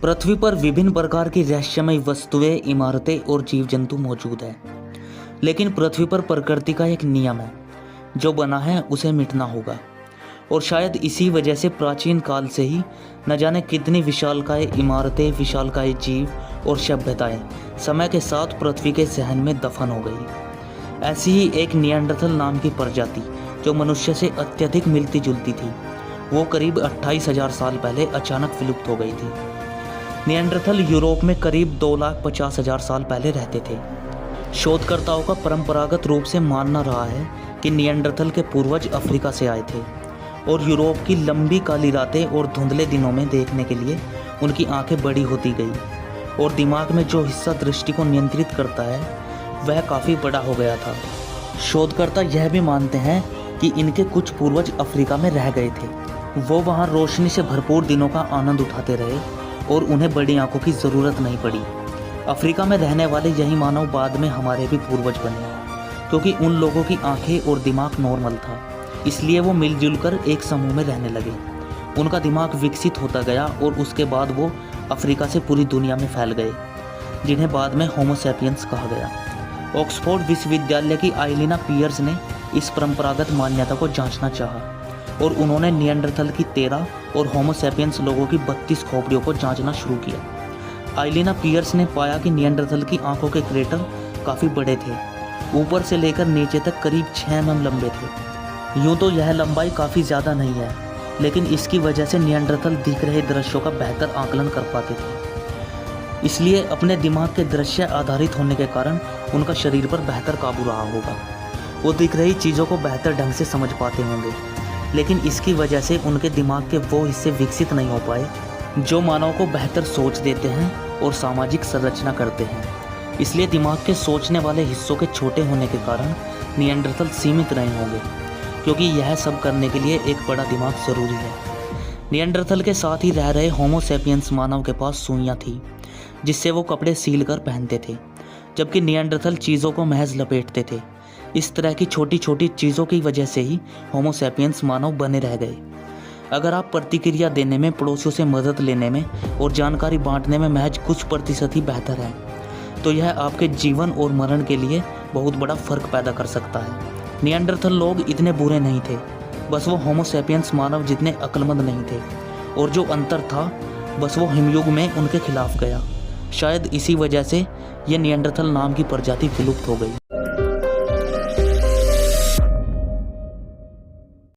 पृथ्वी पर विभिन्न प्रकार की रहस्यमय वस्तुएं, इमारतें और जीव जंतु मौजूद हैं। लेकिन पृथ्वी पर प्रकृति का एक नियम है, जो बना है उसे मिटना होगा। और शायद इसी वजह से प्राचीन काल से ही न जाने कितनी विशालकाय इमारतें, विशालकाय जीव और सभ्यताएं समय के साथ पृथ्वी के सहन में दफन हो गई। ऐसी ही एक निएंडरथल नाम की प्रजाति, जो मनुष्य से अत्यधिक मिलती जुलती थी, वो करीब 28,000 साल पहले अचानक विलुप्त हो गई थी। निएंडरथल यूरोप में करीब 2,50,000 साल पहले रहते थे। शोधकर्ताओं का परंपरागत रूप से मानना रहा है कि निएंडरथल के पूर्वज अफ्रीका से आए थे और यूरोप की लंबी काली रातें और धुंधले दिनों में देखने के लिए उनकी आंखें बड़ी होती गई और दिमाग में जो हिस्सा दृष्टि को नियंत्रित करता है वह काफ़ी बड़ा हो गया था। शोधकर्ता यह भी मानते हैं कि इनके कुछ पूर्वज अफ्रीका में रह गए थे। वो वहाँ रोशनी से भरपूर दिनों का आनंद उठाते रहे और उन्हें बड़ी आंखों की ज़रूरत नहीं पड़ी। अफ्रीका में रहने वाले यही मानव बाद में हमारे भी पूर्वज बने, क्योंकि उन लोगों की आंखें और दिमाग नॉर्मल था, इसलिए वो मिलजुल कर एक समूह में रहने लगे। उनका दिमाग विकसित होता गया और उसके बाद वो अफ्रीका से पूरी दुनिया में फैल गए, जिन्हें बाद में होमो सैपियंस कहा गया। ऑक्सफोर्ड विश्वविद्यालय की आइलिना पियर्स ने इस परंपरागत मान्यता को जांचना चाहा और उन्होंने निएंडरथल की 13 और होमो सैपियंस लोगों की 32 खोपड़ियों को जांचना शुरू किया। आइलिना पियर्स ने पाया कि निएंडरथल की आंखों के क्रेटर काफ़ी बड़े थे, ऊपर से लेकर नीचे तक करीब 6 mm लंबे थे। यूँ तो यह लंबाई काफ़ी ज़्यादा नहीं है, लेकिन इसकी वजह से निएंडरथल दिख रहे दृश्यों का बेहतर आकलन कर पाते थे। इसलिए अपने दिमाग के दृश्य आधारित होने के कारण उनका शरीर पर बेहतर काबू रहा होगा। वो दिख रही चीज़ों को बेहतर ढंग से समझ पाते होंगे, लेकिन इसकी वजह से उनके दिमाग के वो हिस्से विकसित नहीं हो पाए जो मानव को बेहतर सोच देते हैं और सामाजिक संरचना करते हैं। इसलिए दिमाग के सोचने वाले हिस्सों के छोटे होने के कारण निएंडरथल सीमित रहे होंगे, क्योंकि यह सब करने के लिए एक बड़ा दिमाग ज़रूरी है। निएंडरथल के साथ ही रह रहे होमो सैपियंस मानव के पास सुइयाँ थी, जिससे वो कपड़े सील कर पहनते थे, जबकि निएंडरथल चीज़ों को महज लपेटते थे। इस तरह की छोटी छोटी चीज़ों की वजह से ही होमो सैपियंस मानव बने रह गए। अगर आप प्रतिक्रिया देने में, पड़ोसियों से मदद लेने में और जानकारी बांटने में महज कुछ प्रतिशत ही बेहतर है, तो यह आपके जीवन और मरण के लिए बहुत बड़ा फर्क पैदा कर सकता है। निएंडरथल लोग इतने बुरे नहीं थे, बस वो होमो सैपियंस मानव जितने अक्लमंद नहीं थे, और जो अंतर था बस वो हिमयुग में उनके खिलाफ गया। शायद इसी वजह से ये निएंडरथल नाम की प्रजाति विलुप्त हो गई।